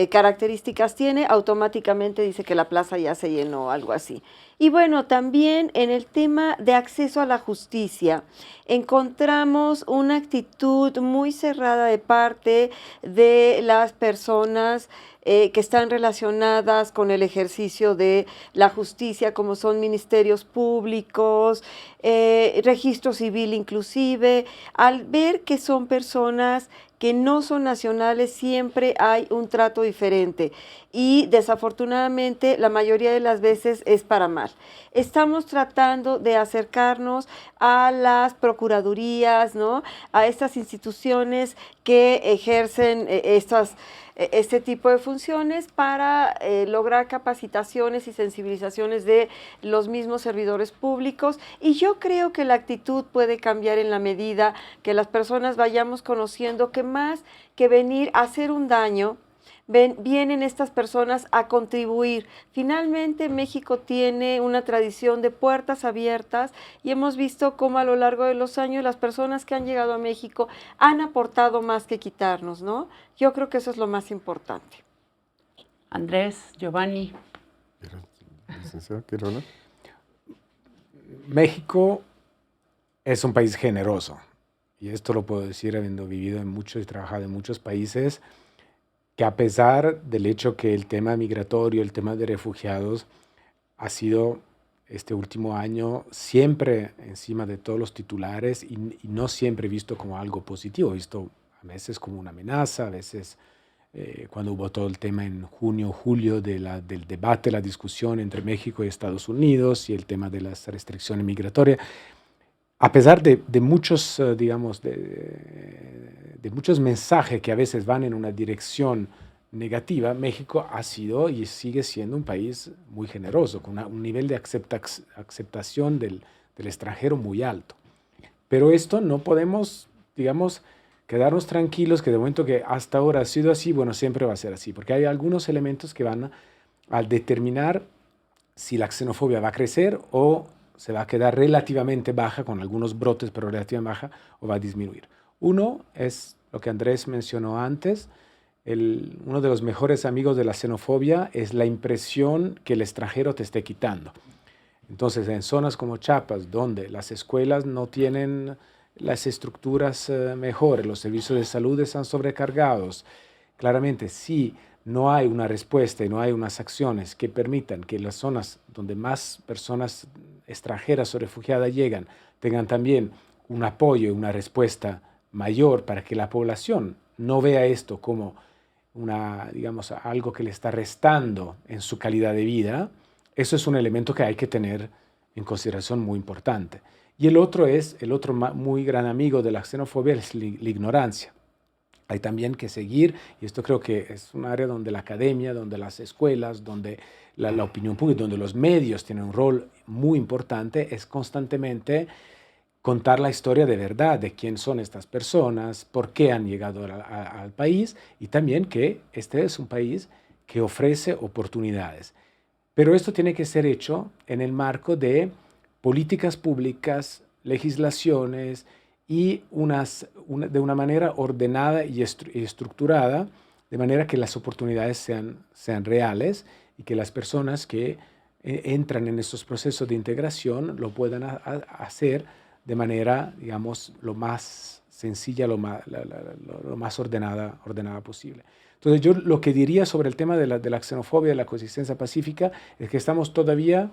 características tiene, automáticamente dice que la plaza ya se llenó o algo así. Y bueno, también en el tema de acceso a la justicia, encontramos una actitud muy cerrada de parte de las personas que están relacionadas con el ejercicio de la justicia, como son ministerios públicos, registro civil inclusive, al ver que son personas que no son nacionales, siempre hay un trato diferente y desafortunadamente la mayoría de las veces es para mal. Estamos tratando de acercarnos a las procuradurías, ¿no? A estas instituciones que ejercen este tipo de funciones para lograr capacitaciones y sensibilizaciones de los mismos servidores públicos, y yo creo que la actitud puede cambiar en la medida que las personas vayamos conociendo que más que venir a hacer un daño, vienen estas personas a contribuir. Finalmente, México tiene una tradición de puertas abiertas y hemos visto cómo a lo largo de los años las personas que han llegado a México han aportado más que quitarnos, ¿no? Yo creo que eso es lo más importante. Andrés, Giovanni. Licenciado, ¿quiere hablar? México es un país generoso, y esto lo puedo decir habiendo vivido en muchos y trabajado en muchos países, que a pesar del hecho que el tema migratorio, el tema de refugiados ha sido este último año siempre encima de todos los titulares y no siempre visto como algo positivo, visto a veces como una amenaza, a veces cuando hubo todo el tema en junio, julio del debate, la discusión entre México y Estados Unidos y el tema de las restricciones migratorias. A pesar de muchos, digamos, de muchos mensajes que a veces van en una dirección negativa, México ha sido y sigue siendo un país muy generoso, con un nivel de aceptación del extranjero muy alto. Pero esto no podemos, digamos, quedarnos tranquilos que de momento que hasta ahora ha sido así, bueno, siempre va a ser así, porque hay algunos elementos que van a determinar si la xenofobia va a crecer o se va a quedar relativamente baja, con algunos brotes, pero relativamente baja, o va a disminuir. Uno es lo que Andrés mencionó antes. Uno de los mejores amigos de la xenofobia es la impresión que el extranjero te esté quitando. Entonces, en zonas como Chiapas, donde las escuelas no tienen las estructuras mejores, los servicios de salud están sobrecargados, claramente si no hay una respuesta y no hay unas acciones que permitan que las zonas donde más personas extranjeras o refugiadas llegan tengan también un apoyo y una respuesta mayor para que la población no vea esto como digamos, algo que le está restando en su calidad de vida, eso es un elemento que hay que tener en consideración muy importante. Y el otro muy gran amigo de la xenofobia es la ignorancia. Hay también que seguir, y esto creo que es un área donde la academia, donde las escuelas, donde la opinión pública, donde los medios tienen un rol muy importante, es constantemente contar la historia de verdad de quién son estas personas, por qué han llegado al país, y también que este es un país que ofrece oportunidades. Pero esto tiene que ser hecho en el marco de políticas públicas, legislaciones y de una manera ordenada y estructurada, de manera que las oportunidades sean reales y que las personas que entran en estos procesos de integración lo puedan hacer de manera, digamos, lo más sencilla, lo más ordenada posible. Entonces, yo lo que diría sobre el tema de la xenofobia, de la coexistencia pacífica, es que estamos todavía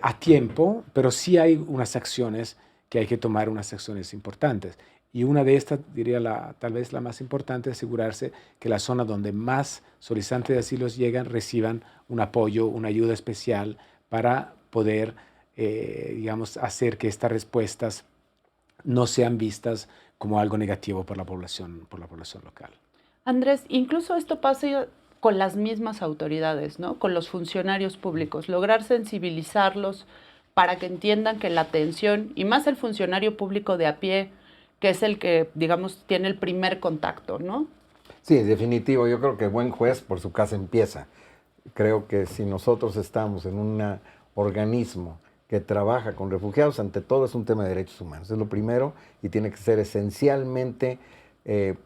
a tiempo, pero sí hay unas acciones que hay que tomar, unas acciones importantes. Y una de estas, diría tal vez la más importante, es asegurarse que la zona donde más solicitantes de asilo llegan reciban un apoyo, una ayuda especial para poder, digamos, hacer que estas respuestas no sean vistas como algo negativo por la población local. Andrés, incluso esto pasa con las mismas autoridades, ¿no? Con los funcionarios públicos, lograr sensibilizarlos para que entiendan que la atención, y más el funcionario público de a pie, que es el que, digamos, tiene el primer contacto, ¿no? Sí, definitivo. Yo creo que buen juez por su casa empieza. Creo que si nosotros estamos en un organismo que trabaja con refugiados, ante todo es un tema de derechos humanos. Es lo primero y tiene que ser esencialmente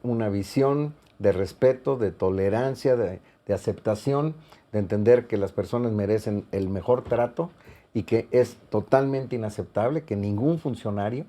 una visión de respeto, de tolerancia, de aceptación, de entender que las personas merecen el mejor trato y que es totalmente inaceptable que ningún funcionario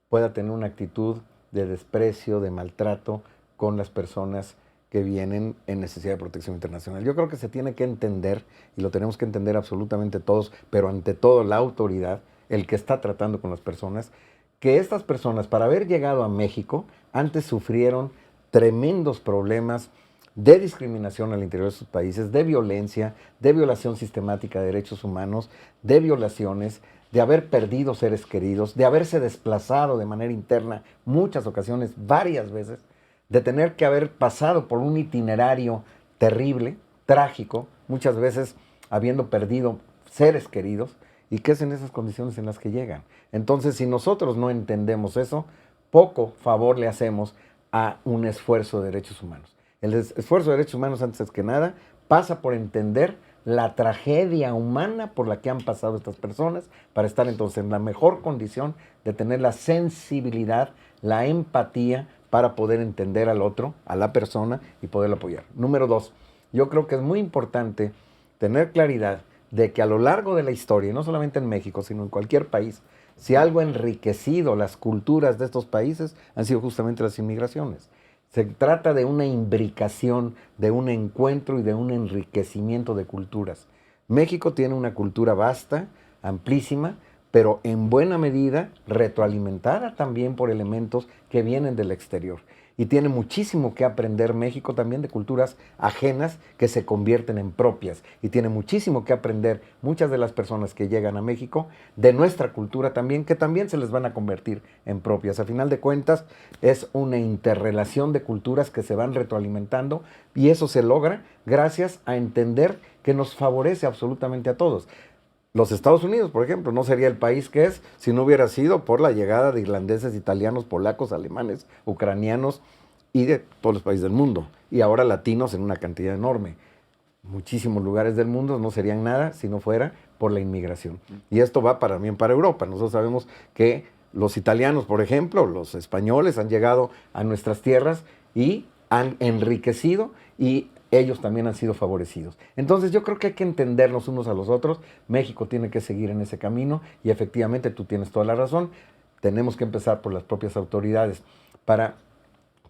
pueda tener una actitud de desprecio, de maltrato con las personas que vienen en necesidad de protección internacional. Yo creo que se tiene que entender, y lo tenemos que entender absolutamente todos, pero ante todo la autoridad, el que está tratando con las personas, que estas personas, para haber llegado a México, antes sufrieron tremendos problemas de discriminación al interior de sus países, de violencia, de violación sistemática de derechos humanos, de violaciones, de haber perdido seres queridos, de haberse desplazado de manera interna muchas ocasiones, varias veces, de tener que haber pasado por un itinerario terrible, trágico, muchas veces habiendo perdido seres queridos, y que es en esas condiciones en las que llegan. Entonces, si nosotros no entendemos eso, poco favor le hacemos a un esfuerzo de derechos humanos. El esfuerzo de derechos humanos, antes que nada, pasa por entender la tragedia humana por la que han pasado estas personas, para estar entonces en la mejor condición de tener la sensibilidad, la empatía, para poder entender al otro, a la persona, y poderlo apoyar. Número 2, yo creo que es muy importante tener claridad de que a lo largo de la historia, y no solamente en México, sino en cualquier país, si algo ha enriquecido las culturas de estos países, han sido justamente las inmigraciones. Se trata de una imbricación, de un encuentro y de un enriquecimiento de culturas. México tiene una cultura vasta, amplísima, pero en buena medida retroalimentada también por elementos que vienen del exterior. Y tiene muchísimo que aprender México también de culturas ajenas que se convierten en propias. Y tiene muchísimo que aprender muchas de las personas que llegan a México de nuestra cultura también, que también se les van a convertir en propias. A final de cuentas, es una interrelación de culturas que se van retroalimentando, y eso se logra gracias a entender que nos favorece absolutamente a todos. Los Estados Unidos, por ejemplo, no sería el país que es si no hubiera sido por la llegada de irlandeses, italianos, polacos, alemanes, ucranianos y de todos los países del mundo. Y ahora latinos en una cantidad enorme. Muchísimos lugares del mundo no serían nada si no fuera por la inmigración. Y esto va también para Europa. Nosotros sabemos que los italianos, por ejemplo, los españoles han llegado a nuestras tierras y han enriquecido y ellos también han sido favorecidos. Entonces yo creo que hay que entendernos unos a los otros. México tiene que seguir en ese camino y efectivamente tú tienes toda la razón. Tenemos que empezar por las propias autoridades para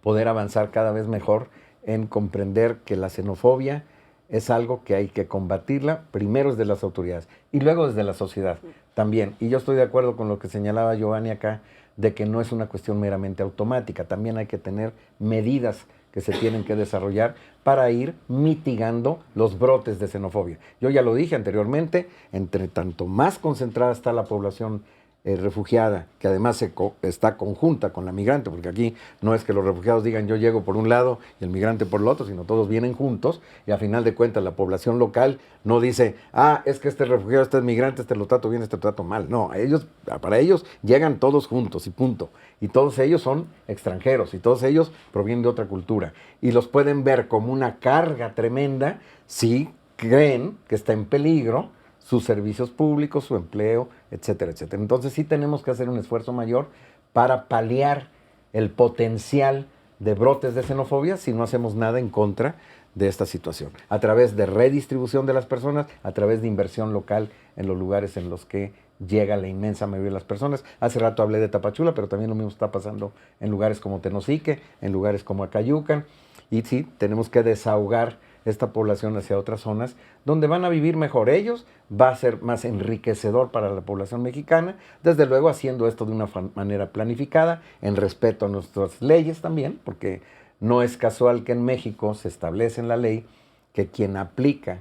poder avanzar cada vez mejor en comprender que la xenofobia es algo que hay que combatirla, primero desde las autoridades y luego desde la sociedad también. Y yo estoy de acuerdo con lo que señalaba Giovanni acá, de que no es una cuestión meramente automática, también hay que tener medidas que se tienen que desarrollar para ir mitigando los brotes de xenofobia. Yo ya lo dije anteriormente, entre tanto más concentrada está la población refugiada, que además está conjunta con la migrante, porque aquí no es que los refugiados digan yo llego por un lado y el migrante por el otro, sino todos vienen juntos y a final de cuentas la población local no dice, es que este refugiado, este es migrante, este lo trato bien, este lo trato mal. No, para ellos llegan todos juntos y punto. Y todos ellos son extranjeros y todos ellos provienen de otra cultura. Y los pueden ver como una carga tremenda si creen que está en peligro sus servicios públicos, su empleo, etcétera, etcétera. Entonces sí tenemos que hacer un esfuerzo mayor para paliar el potencial de brotes de xenofobia si no hacemos nada en contra de esta situación. A través de redistribución de las personas, a través de inversión local en los lugares en los que llega la inmensa mayoría de las personas. Hace rato hablé de Tapachula, pero también lo mismo está pasando en lugares como Tenosique, en lugares como Acayucan. Y sí, tenemos que desahogar esta población hacia otras zonas donde van a vivir mejor ellos, va a ser más enriquecedor para la población mexicana, desde luego haciendo esto de una manera planificada, en respeto a nuestras leyes también, porque no es casual que en México se establece en la ley que quien aplica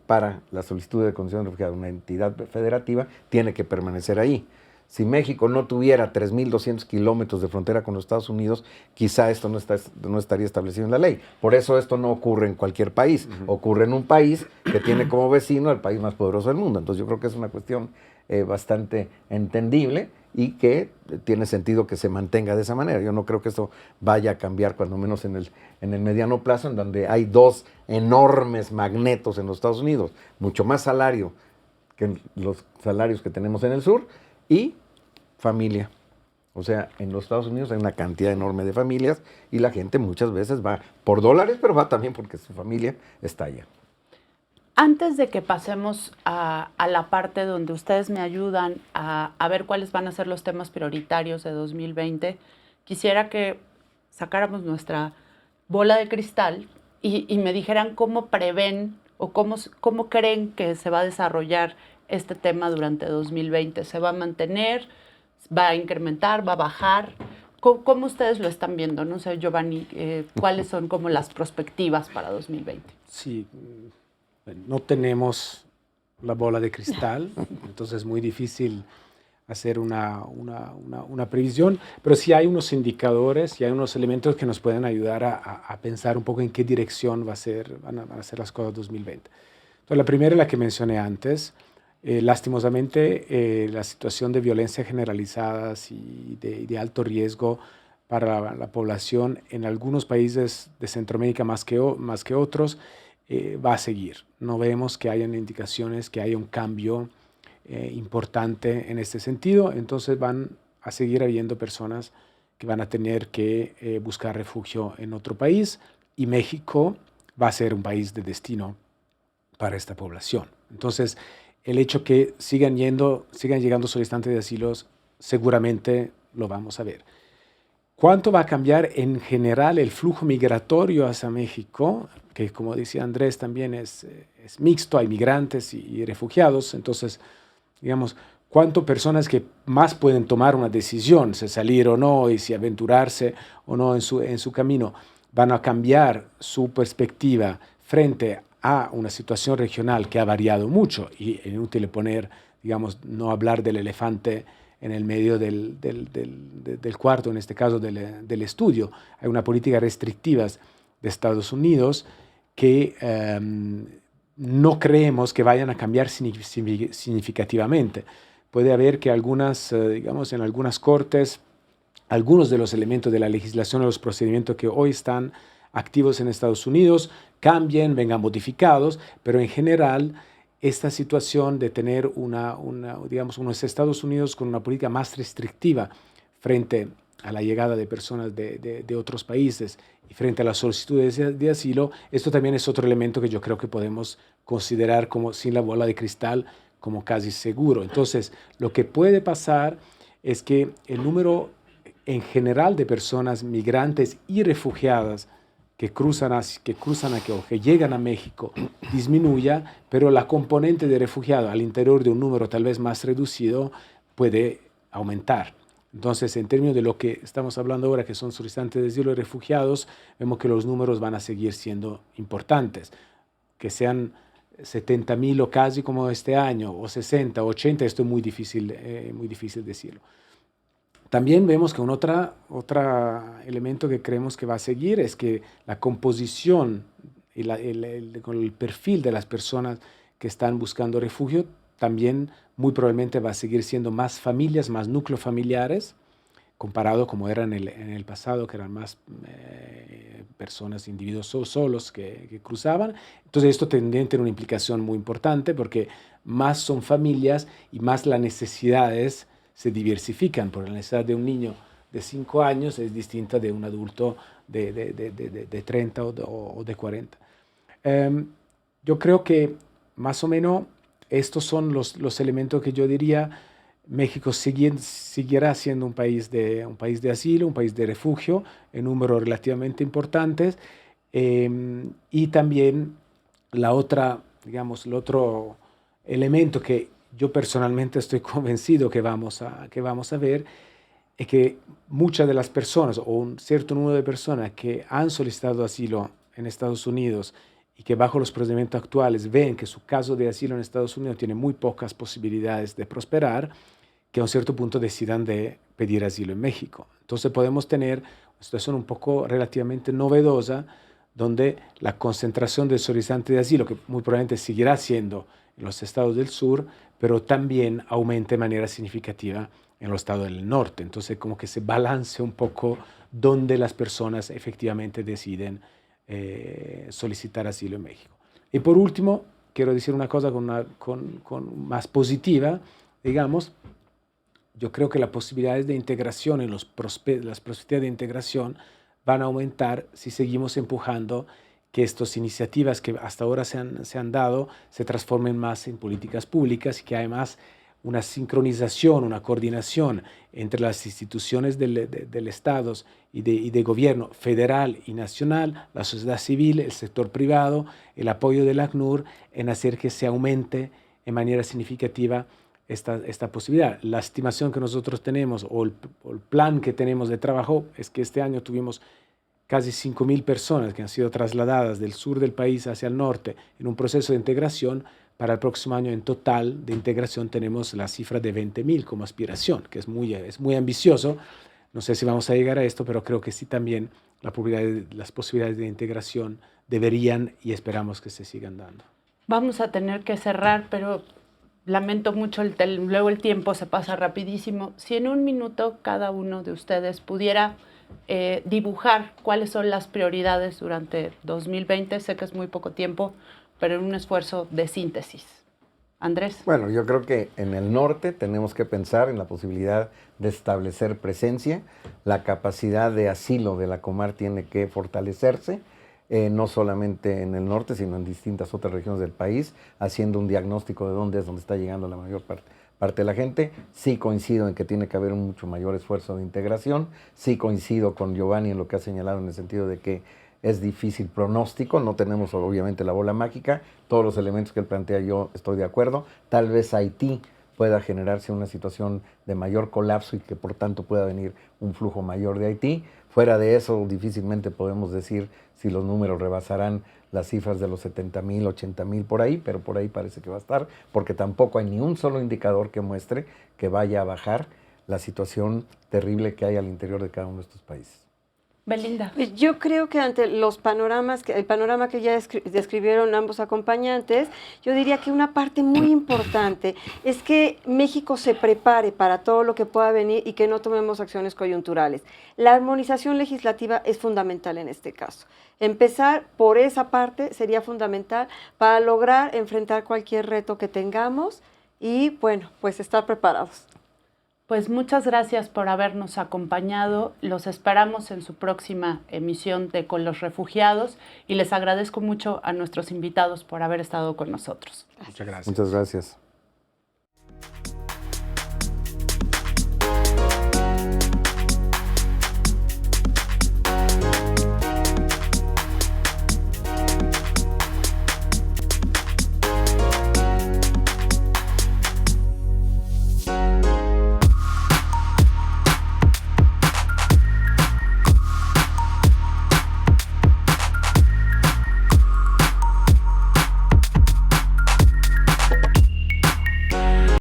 para la solicitud de condición de refugiado una entidad federativa tiene que permanecer ahí. Si México no tuviera 3.200 kilómetros de frontera con los Estados Unidos, quizá esto no estaría establecido en la ley. Por eso esto no ocurre en cualquier país. Ocurre en un país que tiene como vecino el país más poderoso del mundo. Entonces yo creo que es una cuestión bastante entendible y que tiene sentido que se mantenga de esa manera. Yo no creo que esto vaya a cambiar, cuando menos en el mediano plazo, en donde hay dos enormes magnetos en los Estados Unidos, mucho más salario que los salarios que tenemos en el sur, y familia. O sea, en los Estados Unidos hay una cantidad enorme de familias y la gente muchas veces va por dólares, pero va también porque su familia está allá. Antes de que pasemos a la parte donde ustedes me ayudan a ver cuáles van a ser los temas prioritarios de 2020, quisiera que sacáramos nuestra bola de cristal y me dijeran cómo prevén o cómo creen que se va a desarrollar este tema durante 2020. ¿Se va a mantener? ¿Va a incrementar? ¿Va a bajar? ¿Cómo ustedes lo están viendo? No sé, Giovanni, ¿cuáles son como las perspectivas para 2020? Sí, no tenemos la bola de cristal, entonces es muy difícil hacer una previsión, pero sí hay unos indicadores y hay unos elementos que nos pueden ayudar a pensar un poco en qué dirección van a ser las cosas 2020. Entonces, la primera es la que mencioné antes. Lastimosamente, la situación de violencia generalizadas y de alto riesgo para la población en algunos países de Centroamérica más que otros va a seguir. No vemos que hayan indicaciones que haya un cambio importante en este sentido, entonces van a seguir habiendo personas que van a tener que buscar refugio en otro país y México va a ser un país de destino para esta población. Entonces, el hecho que sigan llegando solicitantes de asilos, seguramente lo vamos a ver. ¿Cuánto va a cambiar en general el flujo migratorio hacia México? Que como decía Andrés, también es mixto, hay migrantes y refugiados. Entonces, digamos, ¿cuánto personas que más pueden tomar una decisión, si salir o no, y si aventurarse o no en su camino, van a cambiar su perspectiva frente a una situación regional que ha variado mucho? Y es inútil poner, digamos, no hablar del elefante en el medio del cuarto, en este caso del estudio. Hay una política restrictiva de Estados Unidos que no creemos que vayan a cambiar significativamente. Puede haber que digamos, en algunas cortes, algunos de los elementos de la legislación o los procedimientos que hoy están activos en Estados Unidos cambien, vengan modificados, pero en general esta situación de tener digamos, unos Estados Unidos con una política más restrictiva frente a la llegada de personas de otros países y frente a las solicitudes de asilo, esto también es otro elemento que yo creo que podemos considerar como sin la bola de cristal, como casi seguro. Entonces, lo que puede pasar es que el número en general de personas migrantes y refugiadas que cruzan aquí o que llegan a México disminuya, pero la componente de refugiados al interior de un número tal vez más reducido puede aumentar. Entonces, en términos de lo que estamos hablando ahora, que son solicitantes de asilo y refugiados, vemos que los números van a seguir siendo importantes. Que sean 70,000 o casi como este año, o 60, o 80, esto es muy difícil decirlo. También vemos que un otro elemento que creemos que va a seguir es que la composición y con el perfil de las personas que están buscando refugio también muy probablemente va a seguir siendo más familias, más núcleos familiares, comparado como era en el pasado, que eran más personas, individuos solos que cruzaban. Entonces esto también tiene una implicación muy importante porque más son familias y más las necesidades se diversifican, porque la necesidad de un niño de 5 años es distinta de un adulto de 30 o de 40. Yo creo que más o menos estos son los elementos que yo diría. México seguirá siendo un país de asilo, un país de refugio, en números relativamente importantes. Y también el otro elemento que yo personalmente estoy convencido que vamos a ver es que muchas de las personas, o un cierto número de personas que han solicitado asilo en Estados Unidos y que bajo los procedimientos actuales ven que su caso de asilo en Estados Unidos tiene muy pocas posibilidades de prosperar, que a un cierto punto decidan de pedir asilo en México. Entonces podemos tener una situación un poco relativamente novedosa, donde la concentración de solicitantes de asilo, que muy probablemente seguirá siendo en los estados del sur, pero también aumente de manera significativa en los estados del norte. Entonces como que se balance un poco donde las personas efectivamente deciden solicitar asilo en México. Y por último, quiero decir una cosa con más positiva, digamos. Yo creo que las posibilidades de integración las perspectivas de integración van a aumentar si seguimos empujando que estas iniciativas que hasta ahora se han dado se transformen más en políticas públicas y que hay más una sincronización, una coordinación entre las instituciones del Estado y de gobierno federal y nacional, la sociedad civil, el sector privado, el apoyo del ACNUR en hacer que se aumente de manera significativa esta posibilidad. La estimación que nosotros tenemos o el plan que tenemos de trabajo es que este año tuvimos casi 5,000 personas que han sido trasladadas del sur del país hacia el norte en un proceso de integración. Para el próximo año en total de integración tenemos la cifra de 20,000 como aspiración, que es muy ambicioso. No sé si vamos a llegar a esto, pero creo que sí también las posibilidades de integración deberían y esperamos que se sigan dando. Vamos a tener que cerrar, pero lamento mucho, luego el tiempo se pasa rapidísimo. Si en un minuto cada uno de ustedes pudiera dibujar cuáles son las prioridades durante 2020, sé que es muy poco tiempo, pero en un esfuerzo de síntesis. Andrés. Bueno, yo creo que en el norte tenemos que pensar en la posibilidad de establecer presencia. La capacidad de asilo de la Comar tiene que fortalecerse, no solamente en el norte, sino en distintas otras regiones del país, haciendo un diagnóstico de dónde está llegando la mayor parte de la gente. Sí coincido en que tiene que haber un mucho mayor esfuerzo de integración. Sí coincido con Giovanni en lo que ha señalado en el sentido de que es difícil pronóstico, no tenemos obviamente la bola mágica, todos los elementos que él plantea yo estoy de acuerdo. Tal vez Haití pueda generarse una situación de mayor colapso y que por tanto pueda venir un flujo mayor de Haití. Fuera de eso, difícilmente podemos decir si los números rebasarán las cifras de los 70,000, 80,000 por ahí, pero por ahí parece que va a estar, porque tampoco hay ni un solo indicador que muestre que vaya a bajar la situación terrible que hay al interior de cada uno de estos países. Belinda. Yo creo que ante los panoramas, el panorama que ya describieron ambos acompañantes, yo diría que una parte muy importante es que México se prepare para todo lo que pueda venir y que no tomemos acciones coyunturales. La armonización legislativa es fundamental en este caso. Empezar por esa parte sería fundamental para lograr enfrentar cualquier reto que tengamos y, bueno, pues estar preparados. Pues muchas gracias por habernos acompañado. Los esperamos en su próxima emisión de Con los Refugiados y les agradezco mucho a nuestros invitados por haber estado con nosotros. Muchas gracias. Muchas gracias.